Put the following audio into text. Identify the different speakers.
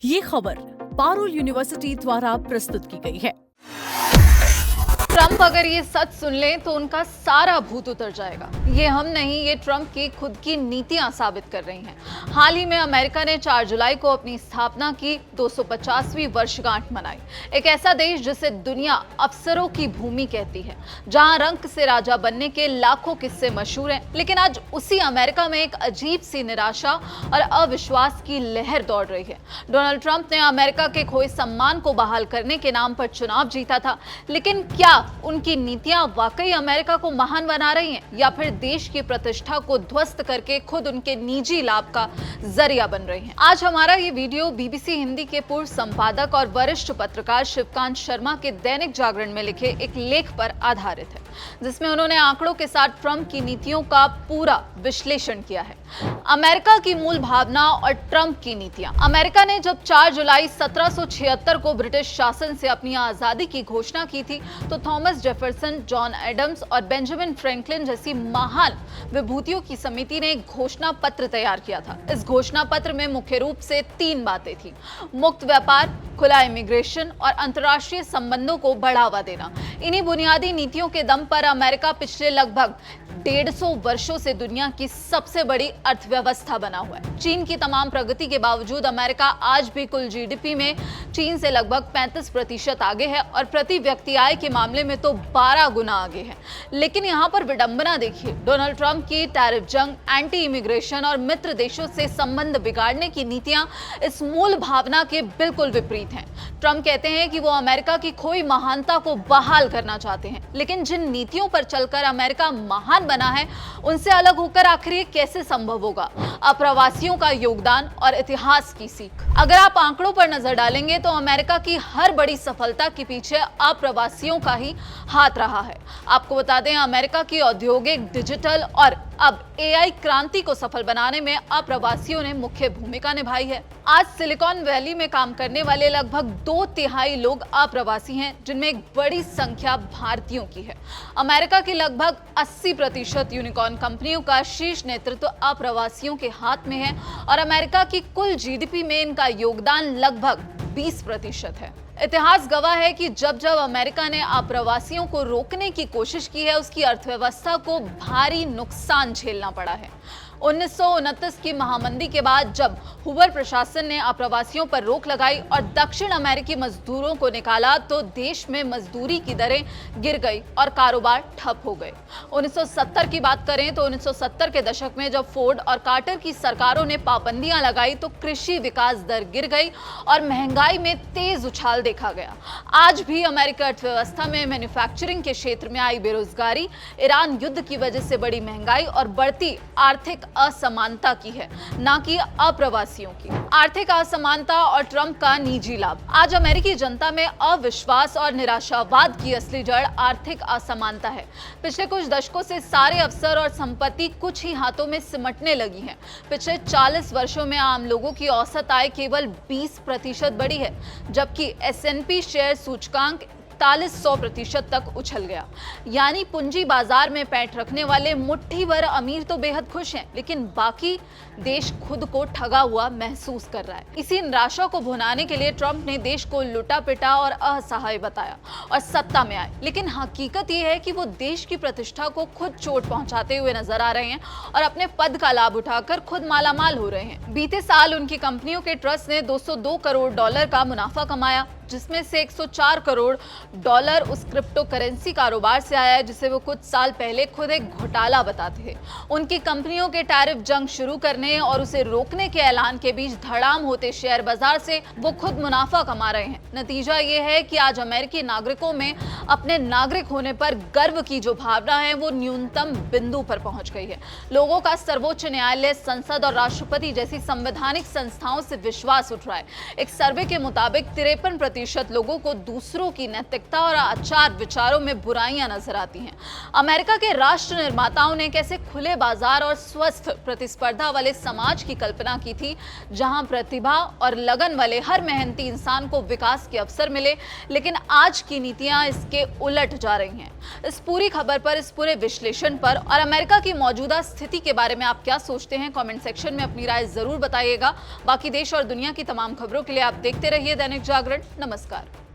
Speaker 1: ये खबर पारुल यूनिवर्सिटी द्वारा प्रस्तुत की गई है।
Speaker 2: ट्रंप अगर ये सच सुन लें तो उनका सारा भूत उतर जाएगा। ये हम नहीं, ये ट्रंप की खुद की नीतियां साबित कर रही हैं। हाल ही में अमेरिका ने 4 जुलाई को अपनी स्थापना की 250वीं वर्षगांठ मनाई। एक ऐसा देश जिसे दुनिया अफसरों की भूमि कहती है, जहां रंक से राजा बनने के लाखों किस्से मशहूर हैं। लेकिन आज उसी अमेरिका में एक अजीब सी निराशा और अविश्वास की लहर दौड़ रही है। डोनाल्ड ट्रंप ने अमेरिका के खोए सम्मान को बहाल करने के नाम पर चुनाव जीता था, लेकिन क्या उनकी नीतियां वाकई अमेरिका को महान बना रही हैं या फिर देश की प्रतिष्ठा को ध्वस्त करके खुद उनके निजी लाभ का जरिया बन रही हैं? आज हमारा ये वीडियो बीबीसी हिंदी के पूर्व संपादक और वरिष्ठ पत्रकार शिवकांत शर्मा के दैनिक जागरण में लिखे एक लेख पर आधारित है, जिसमें उन्होंने आंकड़ों के साथ ट्रंप की नीतियों का पूरा विश्लेषण किया है। अमेरिका की मूल भावना और ट्रंप की नीतियां। अमेरिका ने जब 4 जुलाई 1776 को ब्रिटिश शासन से अपनी आजादी की घोषणा की थी, तो थॉमस जेफरसन, जॉन एडम्स और बेंजामिन फ्रैंकलिन जैसी महान विभूतियों की समिति ने एक घोषणा पत्र तैयार किया था। इस घोषणा पत्र में मुख्य रूप से 3 बातें थी: मुक्त व्यापार, खुला इमिग्रेशन और अंतर्राष्ट्रीय संबंधों को बढ़ावा देना। इन्हीं बुनियादी नीतियों के दम पर अमेरिका पिछले लगभग 150 वर्षों से दुनिया की सबसे बड़ी अर्थव्यवस्था बना हुआ है। चीन की तमाम प्रगति के बावजूद अमेरिका आज भी कुल जीडीपी में चीन से लगभग 35% आगे है और प्रति व्यक्ति आय के मामले में तो 12 गुना आगे है। लेकिन यहाँ पर विडंबना देखिए, डोनाल्ड ट्रंप की टैरिफ जंग, एंटी इमिग्रेशन और मित्र देशों से संबंध बिगाड़ने की नीतियां इस मूल भावना के बिल्कुल विपरीत हैं। ट्रंप कहते हैं कि वो अमेरिका की खोई महानता को बहाल करना चाहते हैं, लेकिन जिन नीतियों पर चलकर अमेरिका महान बना है, उनसे अलग होकर आखिर ये कैसे संभव होगा? अप्रवासियों का योगदान और इतिहास की सीख। अगर आप आंकड़ों पर नजर डालेंगे तो अमेरिका की हर बड़ी सफलता के पीछे अप्रवासियों का ही हाथ रहा है। आपको बता दें, अमेरिका की औद्योगिक, डिजिटल और अब एआई क्रांति को सफल बनाने में अप्रवासियों ने मुख्य भूमिका निभाई है। आज सिलिकॉन वैली में काम करने वाले लगभग 2/3 लोग अप्रवासी हैं, जिनमें एक बड़ी संख्या भारतीयों की है। अमेरिका की लगभग 80% यूनिकॉर्न कंपनियों का शीर्ष नेतृत्व अप्रवासियों के हाथ में है और अमेरिका की कुल जीडीपी में इनका योगदान लगभग 20% है। इतिहास गवाह है कि जब जब अमेरिका ने अप्रवासियों को रोकने की कोशिश की है, उसकी अर्थव्यवस्था को भारी नुकसान झेलना पड़ा है। 1929 की महामंदी के बाद जब हुवर प्रशासन ने अप्रवासियों पर रोक लगाई और दक्षिण अमेरिकी मजदूरों को निकाला, तो देश में मजदूरी की दरें गिर गई और कारोबार ठप हो गए। 1970 की बात करें तो 1970 के दशक में जब फोर्ड और कार्टर की सरकारों ने पाबंदियां लगाई, तो कृषि विकास दर गिर गई और महंगाई में तेज उछाल देखा गया। आज भी अमेरिकी अर्थव्यवस्था में मैन्युफैक्चरिंग के क्षेत्र में आई बेरोजगारी, ईरान युद्ध की वजह से बड़ी महंगाई और बढ़ती आर्थिक असमानता की है, ना कि अप्रवासियों की। आर्थिक असमानता और ट्रंप का निजी लाभ। आज अमेरिकी जनता में अविश्वास और निराशावाद की असली जड़ आर्थिक असमानता है। पिछले कुछ दशकों से सारे अवसर और संपत्ति कुछ ही हाथों में सिमटने लगी है। पिछले 40 वर्षों में आम लोगों की औसत आय केवल 20% बढ़ी है, जबकि S&P शेयर सूचकांक 4100% तक उछल गया। यानी पूंजी बाजार में पैठ रखने वाले मुट्ठी भर अमीर तो बेहद खुश हैं, लेकिन बाकी देश खुद को ठगा हुआ महसूस कर रहा है। इसी निराशा को भुनाने के लिए ट्रंप ने देश को लुटा पिटा और असहाय बताया और सत्ता में आए। लेकिन हकीकत यह है कि वो देश की प्रतिष्ठा को खुद चोट पहुंचाते हुए नजर आ रहे हैं और अपने पद का लाभ उठाकर खुद मालामाल हो रहे हैं। बीते साल उनकी कंपनियों के ट्रस्ट ने $202 करोड़ का मुनाफा कमाया, जिसमें से $104 करोड़ उस क्रिप्टो करेंसी कारोबार से आया है, जिसे वो कुछ साल पहले खुद एक घोटाला बताते थे। उनकी कंपनियों के टैरिफ जंग शुरू करने और उसे रोकने के ऐलान के बीच धड़ाम होते शेयर बाजार से वो खुद मुनाफा कमा रहे हैं। नतीजा ये है कि आज अमेरिकी नागरिकों में अपने नागरिक होने पर गर्व की जो भावना है, वो न्यूनतम बिंदु पर पहुंच गई है। लोगों का सर्वोच्च न्यायालय, संसद और राष्ट्रपति जैसी संवैधानिक संस्थाओं से विश्वास उठ रहा है। एक सर्वे के मुताबिक 53% प्रतिशत लोगों को दूसरों की नैतिकता और आचार विचारों में बुराइयां नजर आती हैं। अमेरिका के राष्ट्र निर्माताओं ने कैसे खुले बाजार और स्वस्थ प्रतिस्पर्धा वाले समाज की कल्पना की थी, जहां प्रतिभा और लगन वाले हर मेहनती इंसान को विकास के अवसर मिले, लेकिन आज की नीतियां इसके उलट जा रही हैं। इस पूरी खबर पर, इस पूरे विश्लेषण पर और अमेरिका की मौजूदा स्थिति के बारे में आप क्या सोचते हैं, कमेंट सेक्शन में अपनी राय जरूर बताइएगा। बाकी देश और दुनिया की तमाम खबरों के लिए आप देखते रहिए दैनिक जागरण। नमस्कार।